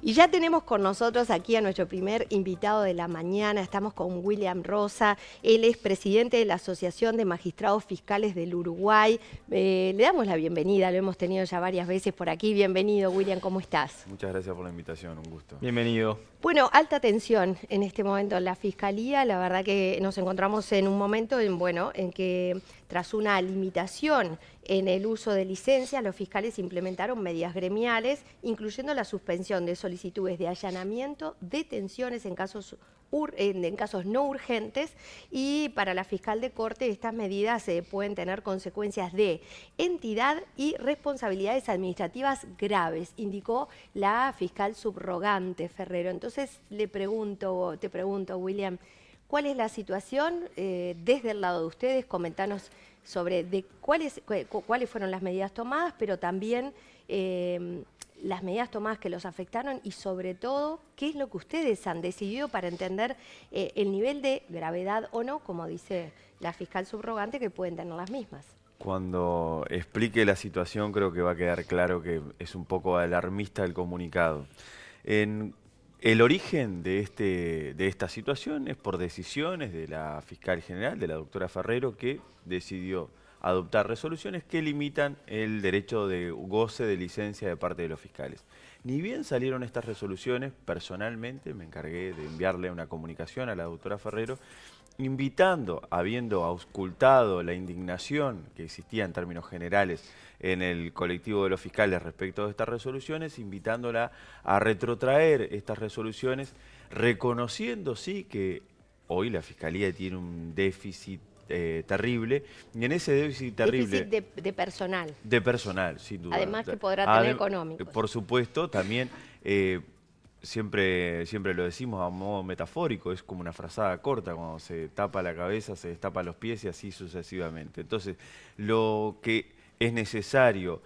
Y ya tenemos con nosotros aquí a nuestro primer invitado de la mañana. Estamos con William Rosa. Él es presidente de la Asociación de Magistrados Fiscales del Uruguay. Le damos la bienvenida, lo hemos tenido ya varias veces por aquí. Bienvenido, William, ¿cómo estás? Muchas gracias por la invitación, un gusto. Bienvenido. Bueno, alta tensión en este momento en la Fiscalía. La verdad que nos encontramos en un momento en que tras una limitación en el uso de licencias, los fiscales implementaron medidas gremiales, incluyendo la suspensión de solicitudes de allanamiento, detenciones en casos no urgentes, y para la fiscal de corte estas medidas pueden tener consecuencias de entidad y responsabilidades administrativas graves, indicó la fiscal subrogante Ferrero. Entonces te pregunto, William, ¿cuál es la situación desde el lado de ustedes? Comentanos sobre cuáles fueron las medidas tomadas, pero también las medidas tomadas que los afectaron y sobre todo, ¿qué es lo que ustedes han decidido para entender el nivel de gravedad o no, como dice la fiscal subrogante, que pueden tener las mismas? Cuando explique la situación creo que va a quedar claro que es un poco alarmista el comunicado. El origen de esta situación es por decisiones de la fiscal general, de la doctora Ferrero, que decidió adoptar resoluciones que limitan el derecho de goce de licencia de parte de los fiscales. Ni bien salieron estas resoluciones, personalmente me encargué de enviarle una comunicación a la doctora Ferrero, invitando, habiendo auscultado la indignación que existía en términos generales en el colectivo de los fiscales respecto de estas resoluciones, invitándola a retrotraer estas resoluciones, reconociendo sí que hoy la Fiscalía tiene un déficit terrible, y en ese déficit terrible... Déficit de personal. De personal, sin duda. Además que podrá tener económicos. Por supuesto, también... Siempre lo decimos a modo metafórico, es como una frazada corta, cuando se tapa la cabeza, se destapa los pies y así sucesivamente. Entonces, lo que es necesario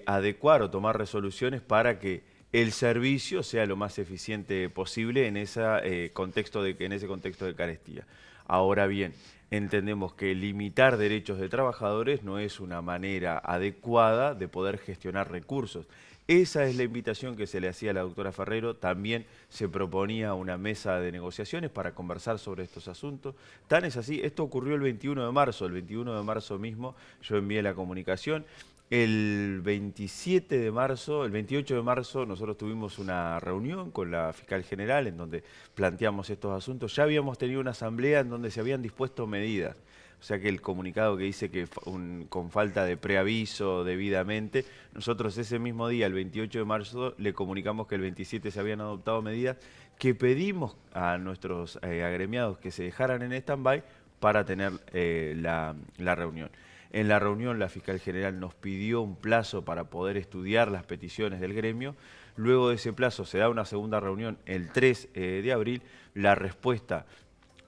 adecuar o tomar resoluciones para que el servicio sea lo más eficiente posible en ese contexto de carestía. Ahora bien, entendemos que limitar derechos de trabajadores no es una manera adecuada de poder gestionar recursos. Esa es la invitación que se le hacía a la doctora Ferrero. También se proponía una mesa de negociaciones para conversar sobre estos asuntos. Tan es así, esto ocurrió el 21 de marzo. El 21 de marzo mismo yo envié la comunicación. El 27 de marzo, el 28 de marzo, nosotros tuvimos una reunión con la fiscal general en donde planteamos estos asuntos. Ya habíamos tenido una asamblea en donde se habían dispuesto medidas. O sea que el comunicado que dice que con falta de preaviso debidamente, nosotros ese mismo día, el 28 de marzo, le comunicamos que el 27 se habían adoptado medidas que pedimos a nuestros agremiados que se dejaran en stand-by para tener la reunión. En la reunión la fiscal general nos pidió un plazo para poder estudiar las peticiones del gremio. Luego de ese plazo se da una segunda reunión el 3 de abril. La respuesta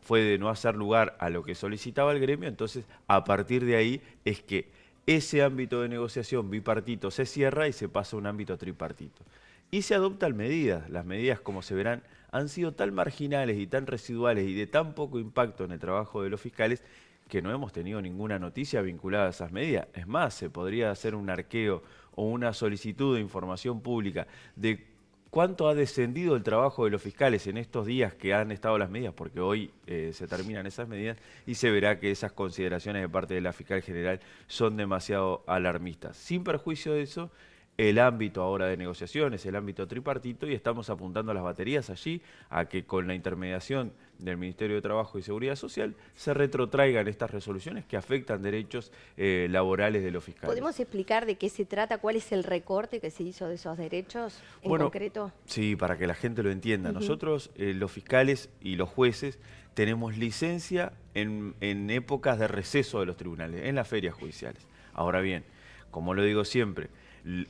fue de no hacer lugar a lo que solicitaba el gremio, entonces a partir de ahí es que ese ámbito de negociación bipartito se cierra y se pasa a un ámbito tripartito. Y se adoptan medidas. Las medidas, como se verán, han sido tan marginales y tan residuales y de tan poco impacto en el trabajo de los fiscales que no hemos tenido ninguna noticia vinculada a esas medidas. Es más, se podría hacer un arqueo o una solicitud de información pública de cuánto ha descendido el trabajo de los fiscales en estos días que han estado las medidas, porque hoy se terminan esas medidas, y se verá que esas consideraciones de parte de la fiscal general son demasiado alarmistas. Sin perjuicio de eso, el ámbito ahora de negociaciones, el ámbito tripartito, y estamos apuntando las baterías allí a que con la intermediación del Ministerio de Trabajo y Seguridad Social se retrotraigan estas resoluciones que afectan derechos laborales de los fiscales. ¿Podemos explicar de qué se trata? ¿Cuál es el recorte que se hizo de esos derechos en concreto? Sí, para que la gente lo entienda. Nosotros, los fiscales y los jueces, tenemos licencia en épocas de receso de los tribunales, en las ferias judiciales. Ahora bien, como lo digo siempre,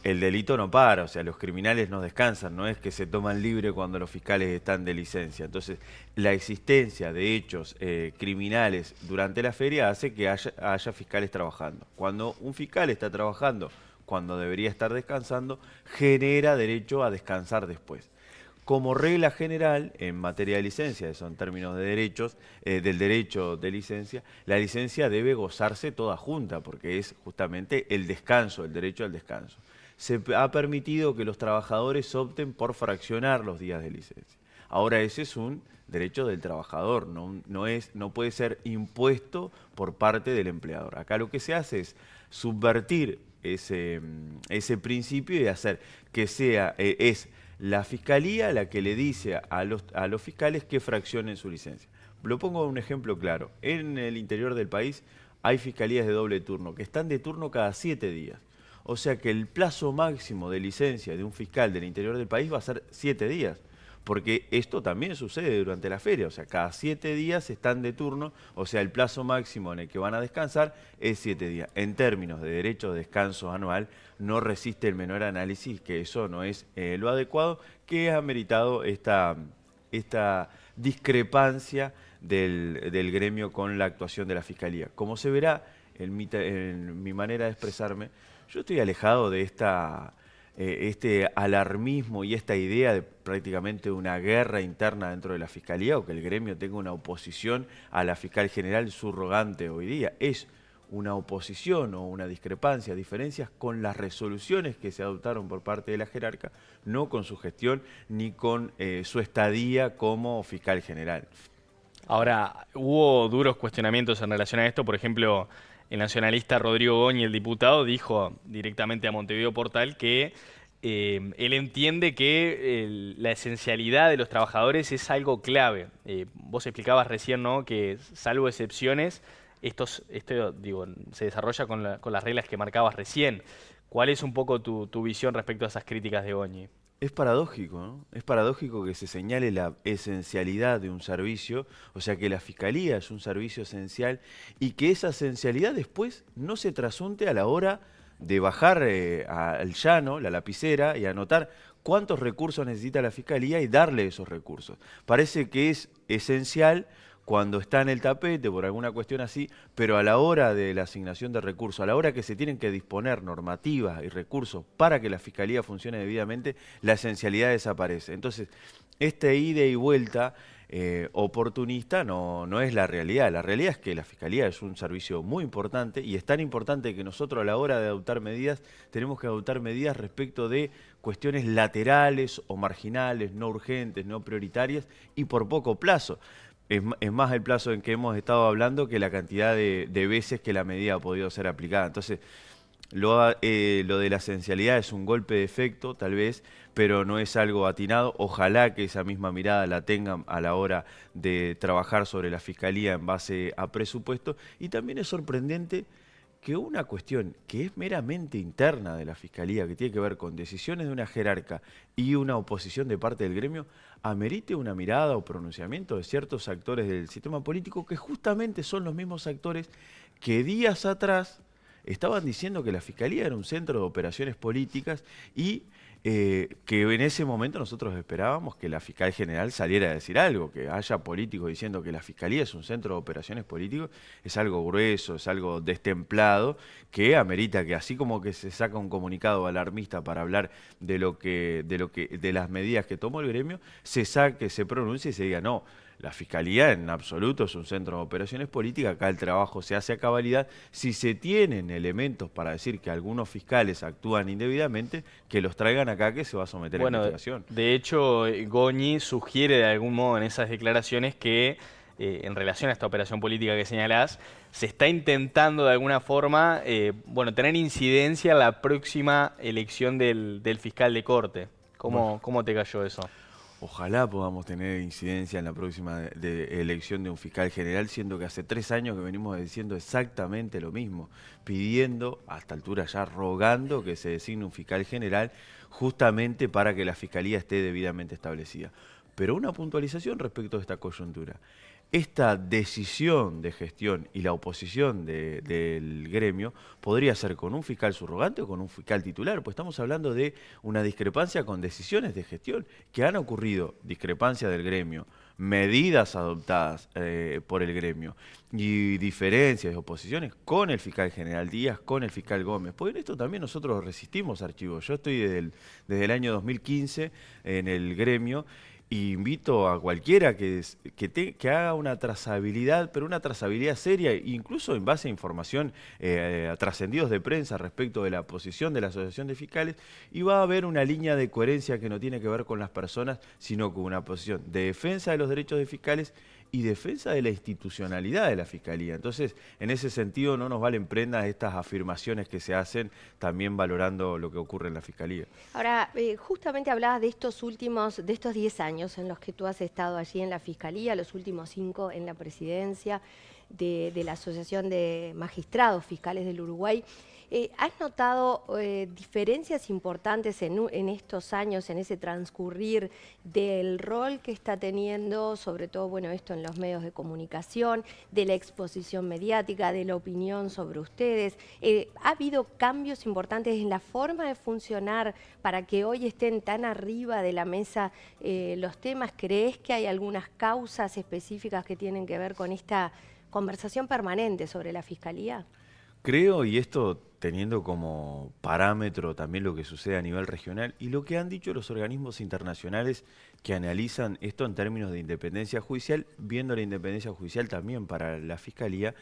el delito no para, o sea, los criminales no descansan, no es que se toman libre cuando los fiscales están de licencia. Entonces, la existencia de hechos criminales durante la feria hace que haya fiscales trabajando. Cuando un fiscal está trabajando, cuando debería estar descansando, genera derecho a descansar después. Como regla general, en materia de licencia, eso en términos de derechos, del derecho de licencia, la licencia debe gozarse toda junta, porque es justamente el descanso, el derecho al descanso. ha permitido que los trabajadores opten por fraccionar los días de licencia. Ahora ese es un derecho del trabajador, no puede ser impuesto por parte del empleador. Acá lo que se hace es subvertir ese principio y hacer que es la Fiscalía la que le dice a los fiscales que fraccionen su licencia. Lo pongo un ejemplo claro. En el interior del país hay fiscalías de doble turno que están de turno cada 7 días. O sea que el plazo máximo de licencia de un fiscal del interior del país va a ser 7 días. Porque esto también sucede durante la feria, o sea, cada 7 días están de turno, o sea, el plazo máximo en el que van a descansar es 7 días. En términos de derecho de descanso anual, no resiste el menor análisis que eso no es lo adecuado, que ha meritado esta discrepancia del gremio con la actuación de la Fiscalía. Como se verá en mi manera de expresarme, yo estoy alejado de este alarmismo y esta idea de prácticamente una guerra interna dentro de la Fiscalía o que el gremio tenga una oposición a la fiscal general subrogante hoy día. Es una oposición o una discrepancia, diferencias con las resoluciones que se adoptaron por parte de la jerarca, no con su gestión ni con su estadía como fiscal general. Ahora, hubo duros cuestionamientos en relación a esto. Por ejemplo, el nacionalista Rodrigo Goñi, el diputado, dijo directamente a Montevideo Portal que él entiende que la esencialidad de los trabajadores es algo clave. Vos explicabas recién, ¿no?, que salvo excepciones, esto digo, se desarrolla con las reglas que marcabas recién. ¿Cuál es un poco tu visión respecto a esas críticas de Goñi? Es paradójico, ¿no? Es paradójico que se señale la esencialidad de un servicio, o sea que la Fiscalía es un servicio esencial y que esa esencialidad después no se trasunte a la hora de bajar al llano, la lapicera, y anotar cuántos recursos necesita la Fiscalía y darle esos recursos. Parece que es esencial cuando está en el tapete por alguna cuestión así, pero a la hora de la asignación de recursos, a la hora que se tienen que disponer normativas y recursos para que la Fiscalía funcione debidamente, la esencialidad desaparece. Entonces, este ida y vuelta oportunista no es la realidad. La realidad es que la Fiscalía es un servicio muy importante y es tan importante que nosotros a la hora de adoptar medidas tenemos que adoptar medidas respecto de cuestiones laterales o marginales, no urgentes, no prioritarias y por poco plazo. Es más el plazo en que hemos estado hablando que la cantidad de veces que la medida ha podido ser aplicada. Entonces, lo de la esencialidad es un golpe de efecto, tal vez, pero no es algo atinado. Ojalá que esa misma mirada la tengan a la hora de trabajar sobre la Fiscalía en base a presupuesto. Y también es sorprendente que una cuestión que es meramente interna de la Fiscalía, que tiene que ver con decisiones de una jerarca y una oposición de parte del gremio, amerite una mirada o pronunciamiento de ciertos actores del sistema político que justamente son los mismos actores que días atrás estaban diciendo que la Fiscalía era un centro de operaciones políticas y que en ese momento nosotros esperábamos que la fiscal general saliera a decir algo, que haya políticos diciendo que la Fiscalía es un centro de operaciones políticas, es algo grueso, es algo destemplado, que amerita que así como que se saca un comunicado alarmista para hablar de las medidas que tomó el gremio, se pronuncie y se diga no. La Fiscalía en absoluto es un centro de operaciones políticas, acá el trabajo se hace a cabalidad. Si se tienen elementos para decir que algunos fiscales actúan indebidamente, que los traigan acá que se va a someter a investigación. De hecho, Goñi sugiere de algún modo en esas declaraciones que en relación a esta operación política que señalás, se está intentando de alguna forma tener incidencia en la próxima elección del fiscal de corte. ¿Cómo te cayó eso? Ojalá podamos tener incidencia en la próxima elección de un fiscal general, siendo que hace 3 años que venimos diciendo exactamente lo mismo, pidiendo, a esta altura ya rogando que se designe un fiscal general justamente para que la fiscalía esté debidamente establecida. Pero una puntualización respecto a esta coyuntura. Esta decisión de gestión y la oposición del gremio podría ser con un fiscal subrogante o con un fiscal titular, pues estamos hablando de una discrepancia con decisiones de gestión que han ocurrido, discrepancia del gremio, medidas adoptadas por el gremio y diferencias y oposiciones con el fiscal general Díaz, con el fiscal Gómez. Pues en esto también nosotros resistimos archivos. Yo estoy desde el año 2015 en el gremio Y invito a cualquiera que haga una trazabilidad, pero una trazabilidad seria, incluso en base a información, a trascendidos de prensa respecto de la posición de la Asociación de Fiscales, y va a haber una línea de coherencia que no tiene que ver con las personas, sino con una posición de defensa de los derechos de fiscales y defensa de la institucionalidad de la Fiscalía. Entonces, en ese sentido, no nos valen prendas estas afirmaciones que se hacen, también valorando lo que ocurre en la Fiscalía. Ahora, justamente hablabas de de estos 10 años en los que tú has estado allí en la Fiscalía, los últimos 5 en la presidencia de la Asociación de Magistrados Fiscales del Uruguay. ¿Has notado diferencias importantes en estos años, en ese transcurrir del rol que está teniendo, sobre todo, bueno, esto en los medios de comunicación, de la exposición mediática, de la opinión sobre ustedes? ¿Ha habido cambios importantes en la forma de funcionar para que hoy estén tan arriba de la mesa los temas? ¿Crees que hay algunas causas específicas que tienen que ver con esta conversación permanente sobre la Fiscalía? Creo, y esto teniendo como parámetro también lo que sucede a nivel regional y lo que han dicho los organismos internacionales que analizan esto en términos de independencia judicial, viendo la independencia judicial también para la Fiscalía,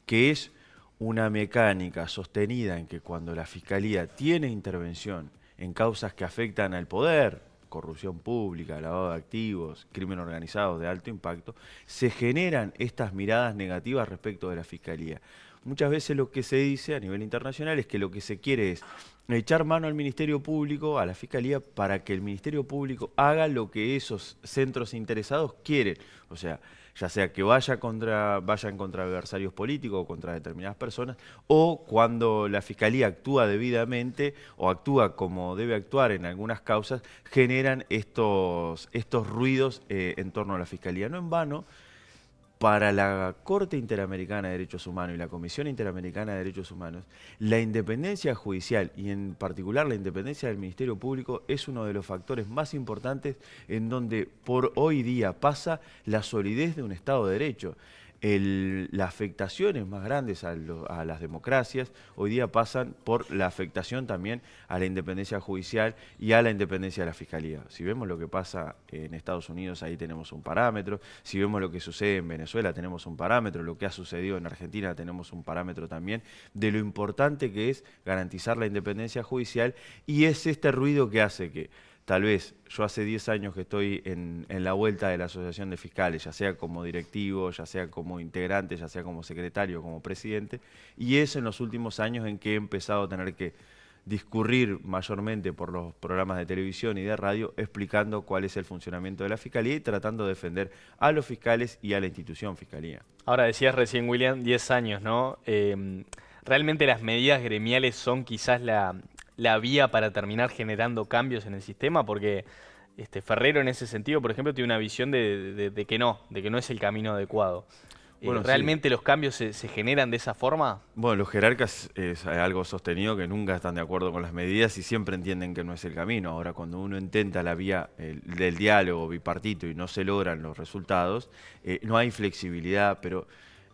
que es una mecánica sostenida en que cuando la Fiscalía tiene intervención en causas que afectan al poder, corrupción pública, lavado de activos, crimen organizado de alto impacto, se generan estas miradas negativas respecto de la Fiscalía. Muchas veces lo que se dice a nivel internacional es que lo que se quiere es echar mano al Ministerio Público, a la Fiscalía, para que el Ministerio Público haga lo que esos centros interesados quieren. O sea, ya sea que vayan contra adversarios políticos o contra determinadas personas, o cuando la Fiscalía actúa debidamente o actúa como debe actuar en algunas causas, generan estos ruidos en torno a la Fiscalía. No en vano, para la Corte Interamericana de Derechos Humanos y la Comisión Interamericana de Derechos Humanos, la independencia judicial y en particular la independencia del Ministerio Público es uno de los factores más importantes en donde por hoy día pasa la solidez de un Estado de Derecho. Las afectaciones más grandes a las democracias hoy día pasan por la afectación también a la independencia judicial y a la independencia de la Fiscalía. Si vemos lo que pasa en Estados Unidos, ahí tenemos un parámetro. Si vemos lo que sucede en Venezuela, tenemos un parámetro. Lo que ha sucedido en Argentina, tenemos un parámetro también de lo importante que es garantizar la independencia judicial, y es este ruido que hace que tal vez yo hace 10 años que estoy en la vuelta de la Asociación de Fiscales, ya sea como directivo, ya sea como integrante, ya sea como secretario, como presidente, y es en los últimos años en que he empezado a tener que discurrir mayormente por los programas de televisión y de radio explicando cuál es el funcionamiento de la Fiscalía y tratando de defender a los fiscales y a la institución Fiscalía. Ahora decías recién, William, 10 años, ¿no? ¿Realmente las medidas gremiales son quizás la vía para terminar generando cambios en el sistema? Porque Ferrero en ese sentido, por ejemplo, tiene una visión de que no es el camino adecuado. Bueno, ¿Realmente sí. los cambios se generan de esa forma? Bueno, los jerarcas es algo sostenido que nunca están de acuerdo con las medidas y siempre entienden que no es el camino. Ahora, cuando uno intenta la vía del diálogo bipartito y no se logran los resultados, no hay flexibilidad, pero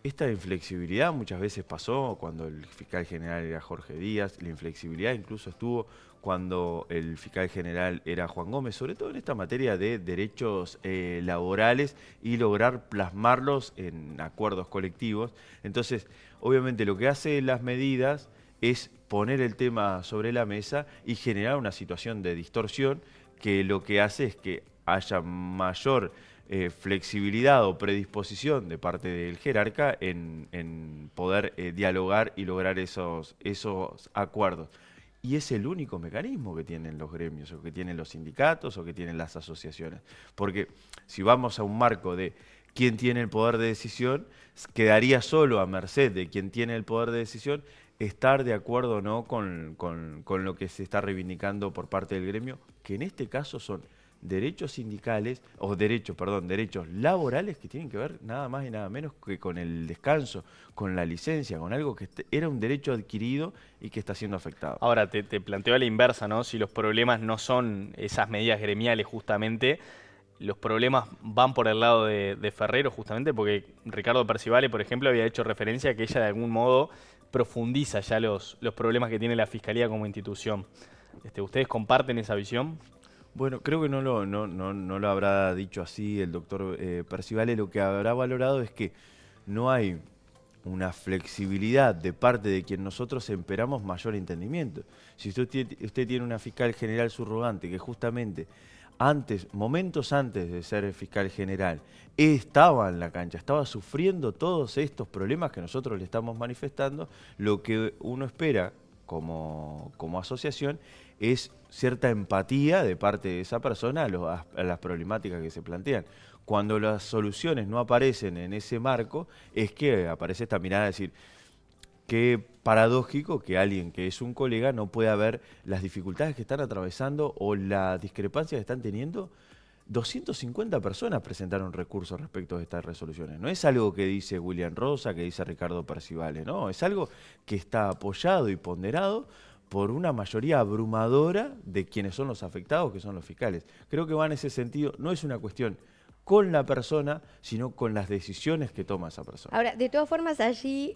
esta inflexibilidad muchas veces pasó cuando el fiscal general era Jorge Díaz, la inflexibilidad incluso estuvo cuando el fiscal general era Juan Gómez, sobre todo en esta materia de derechos laborales y lograr plasmarlos en acuerdos colectivos. Entonces, obviamente lo que hace las medidas es poner el tema sobre la mesa y generar una situación de distorsión que lo que hace es que haya mayor flexibilidad o predisposición de parte del jerarca en poder dialogar y lograr esos acuerdos. Y es el único mecanismo que tienen los gremios, o que tienen los sindicatos, o que tienen las asociaciones. Porque si vamos a un marco de quién tiene el poder de decisión, quedaría solo a merced de quien tiene el poder de decisión estar de acuerdo o no con lo que se está reivindicando por parte del gremio, que en este caso son derechos sindicales, o derechos laborales que tienen que ver nada más y nada menos que con el descanso, con la licencia, con algo que era un derecho adquirido y que está siendo afectado. Ahora, te planteo a la inversa, ¿no? Si los problemas no son esas medidas gremiales justamente, los problemas van por el lado de Ferrero justamente porque Ricardo Percivale, por ejemplo, había hecho referencia a que ella de algún modo profundiza ya los problemas que tiene la Fiscalía como institución. ¿Ustedes comparten esa visión? Bueno, creo que no lo habrá dicho así el doctor Percivale. Lo que habrá valorado es que no hay una flexibilidad de parte de quien nosotros esperamos mayor entendimiento. Si usted tiene una fiscal general subrogante que justamente momentos antes de ser fiscal general, estaba en la cancha, estaba sufriendo todos estos problemas que nosotros le estamos manifestando, lo que uno espera como asociación es cierta empatía de parte de esa persona a las problemáticas que se plantean. Cuando las soluciones no aparecen en ese marco, es que aparece esta mirada de decir, qué paradójico que alguien que es un colega no pueda ver las dificultades que están atravesando o la discrepancia que están teniendo. 250 personas presentaron recursos respecto a estas resoluciones. No es algo que dice William Rosa, que dice Ricardo Percivale, no, es algo que está apoyado y ponderado por una mayoría abrumadora de quienes son los afectados, que son los fiscales. Creo que va en ese sentido, no es una cuestión con la persona, sino con las decisiones que toma esa persona. Ahora, de todas formas, allí,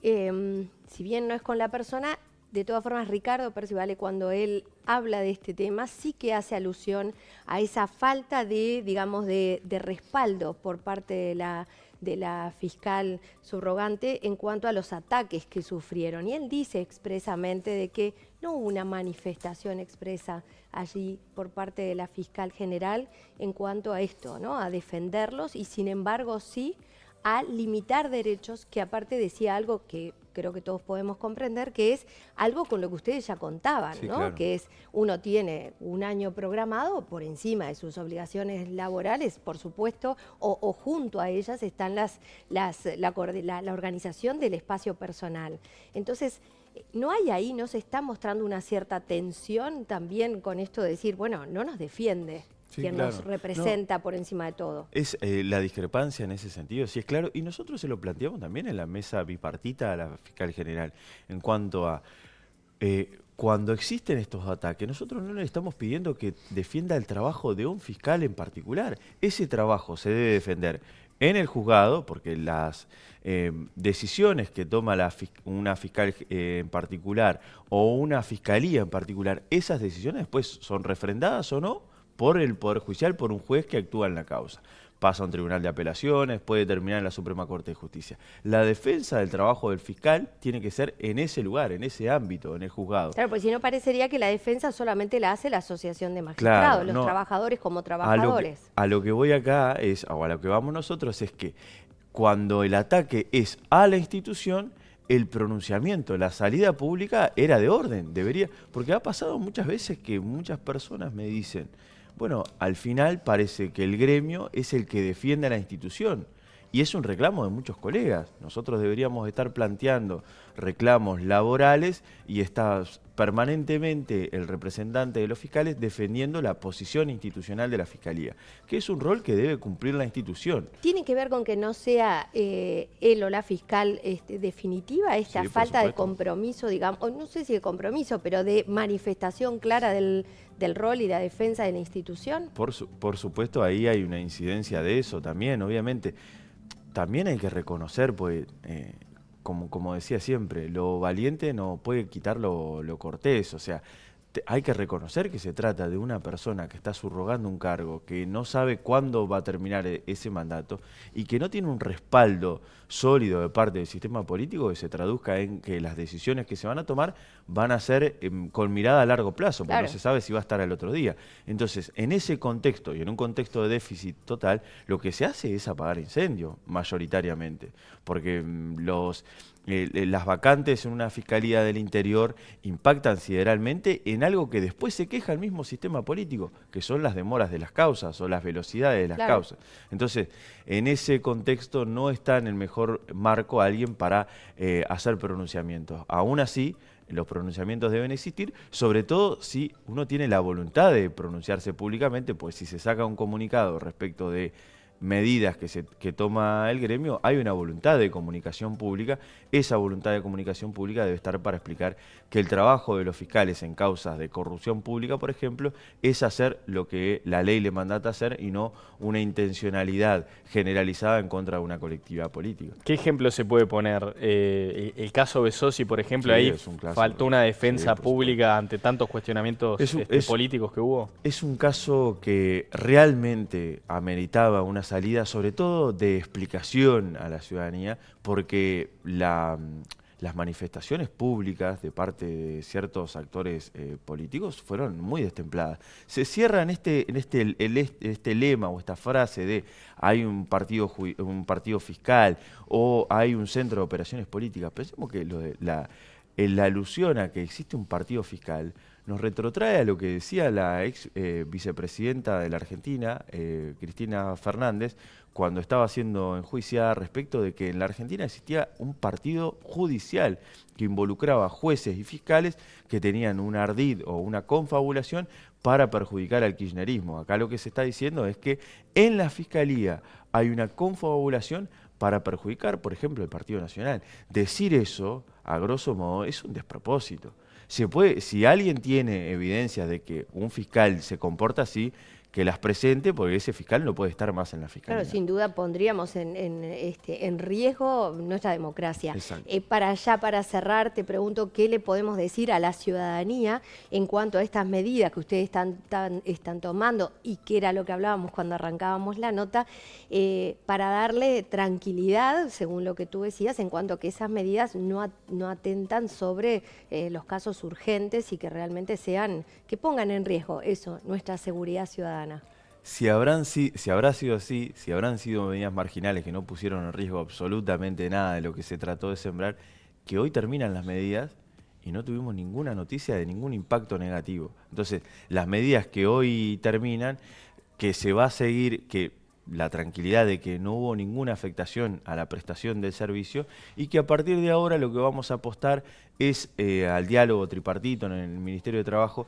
si bien no es con la persona, de todas formas, Ricardo Percivale, cuando él habla de este tema, sí que hace alusión a esa falta de, digamos, de respaldo por parte de la fiscal subrogante en cuanto a los ataques que sufrieron. Y él dice expresamente de que no hubo una manifestación expresa allí por parte de la fiscal general en cuanto a esto, ¿no? A defenderlos y sin embargo sí a limitar derechos, que aparte decía algo que creo que todos podemos comprender, que es algo con lo que ustedes ya contaban, Sí, ¿no? claro. Que es, uno tiene un año programado por encima de sus obligaciones laborales, por supuesto, o junto a ellas están la organización del espacio personal. Entonces, ¿no hay ahí, no se está mostrando una cierta tensión también con esto de decir, bueno, no nos defiende Sí, quien claro. nos representa por encima de todo? Es la discrepancia en ese sentido, sí es claro, y nosotros se lo planteamos también en la mesa bipartita a la fiscal general, en cuanto a cuando existen estos ataques, nosotros no le estamos pidiendo que defienda el trabajo de un fiscal en particular, ese trabajo se debe defender en el juzgado, porque las decisiones que toma una fiscal en particular o una fiscalía en particular, esas decisiones después son refrendadas o no por el Poder Judicial, por un juez que actúa en la causa. Pasa a un tribunal de apelaciones, puede terminar en la Suprema Corte de Justicia. La defensa del trabajo del fiscal tiene que ser en ese lugar, en ese ámbito, en el juzgado. Claro, porque si no parecería que la defensa solamente la hace la Asociación de Magistrados, Claro, los no. trabajadores como trabajadores. A lo que voy acá es, o a lo que vamos nosotros, es que cuando el ataque es a la institución, el pronunciamiento, la salida pública era de orden, debería, porque ha pasado muchas veces que muchas personas me dicen, bueno, al final parece que el gremio es el que defiende a la institución. Y es un reclamo de muchos colegas. Nosotros deberíamos estar planteando reclamos laborales y está permanentemente el representante de los fiscales defendiendo la posición institucional de la Fiscalía, que es un rol que debe cumplir la institución. ¿Tiene que ver con que no sea él o la fiscal definitiva esta Sí, por falta de supuesto. compromiso, digamos, o no sé si de compromiso, pero de manifestación clara del rol y la defensa de la institución? Por supuesto, ahí hay una incidencia de eso también, obviamente. También hay que reconocer, pues, como decía siempre, lo valiente no puede quitar lo cortés, o sea, hay que reconocer que se trata de una persona que está subrogando un cargo, que no sabe cuándo va a terminar ese mandato y que no tiene un respaldo sólido de parte del sistema político que se traduzca en que las decisiones que se van a tomar van a ser con mirada a largo plazo, porque Claro. no se sabe si va a estar al otro día. Entonces, en ese contexto y en un contexto de déficit total, lo que se hace es apagar incendios, mayoritariamente, porque las vacantes en una fiscalía del interior impactan sideralmente en algo que después se queja el mismo sistema político, que son las demoras de las causas o las velocidades de las Claro. causas. Entonces, en ese contexto no está en el mejor marco alguien para hacer pronunciamientos. Aún así, los pronunciamientos deben existir, sobre todo si uno tiene la voluntad de pronunciarse públicamente, pues si se saca un comunicado respecto de medidas que toma el gremio, hay una voluntad de comunicación pública. Esa voluntad de comunicación pública debe estar para explicar que el trabajo de los fiscales en causas de corrupción pública, por ejemplo, es hacer lo que la ley le mandata hacer y no una intencionalidad generalizada en contra de una colectividad política. ¿Qué ejemplo se puede poner? El caso Besossi, por ejemplo, Sí, ahí es un clásico. faltó una defensa Sí, por pública ante tantos cuestionamientos políticos que hubo. Es un caso que realmente ameritaba una salida, sobre todo de explicación a la ciudadanía, porque las manifestaciones públicas de parte de ciertos actores políticos fueron muy destempladas. Se cierra en este lema o esta frase de hay un partido fiscal o hay un centro de operaciones políticas. Pensemos que la alusión a que existe un partido fiscal nos retrotrae a lo que decía la ex vicepresidenta de la Argentina, Cristina Fernández, cuando estaba siendo enjuiciada respecto de que en la Argentina existía un partido judicial que involucraba jueces y fiscales que tenían un ardid o una confabulación para perjudicar al kirchnerismo. Acá lo que se está diciendo es que en la Fiscalía hay una confabulación para perjudicar, por ejemplo, el Partido Nacional. Decir eso, a grosso modo, es un despropósito. Si alguien tiene evidencias de que un fiscal se comporta así, que las presente, porque ese fiscal no puede estar más en la fiscalía. Claro, sin duda pondríamos en riesgo nuestra democracia. Exacto. Para cerrar, te pregunto qué le podemos decir a la ciudadanía en cuanto a estas medidas que ustedes están tomando y que era lo que hablábamos cuando arrancábamos la nota, para darle tranquilidad, según lo que tú decías, en cuanto a que esas medidas no atentan sobre los casos urgentes y que realmente que pongan en riesgo eso, nuestra seguridad ciudadana. Si habrá sido así, si habrán sido medidas marginales que no pusieron en riesgo absolutamente nada de lo que se trató de sembrar, que hoy terminan las medidas y no tuvimos ninguna noticia de ningún impacto negativo. Entonces, las medidas que hoy terminan, que se va a seguir, que la tranquilidad de que no hubo ninguna afectación a la prestación del servicio y que a partir de ahora lo que vamos a apostar es al diálogo tripartito en el Ministerio de Trabajo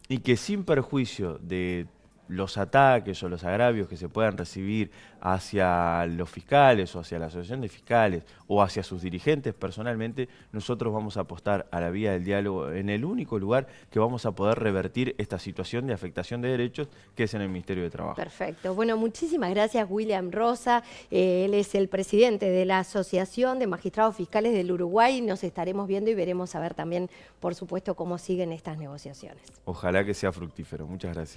y que sin perjuicio de los ataques o los agravios que se puedan recibir hacia los fiscales o hacia la asociación de fiscales o hacia sus dirigentes personalmente, nosotros vamos a apostar a la vía del diálogo en el único lugar que vamos a poder revertir esta situación de afectación de derechos, que es en el Ministerio de Trabajo. Perfecto. Bueno, muchísimas gracias, William Rosa. Él es el presidente de la Asociación de Magistrados Fiscales del Uruguay. Nos estaremos viendo y veremos a ver también, por supuesto, cómo siguen estas negociaciones. Ojalá que sea fructífero. Muchas gracias.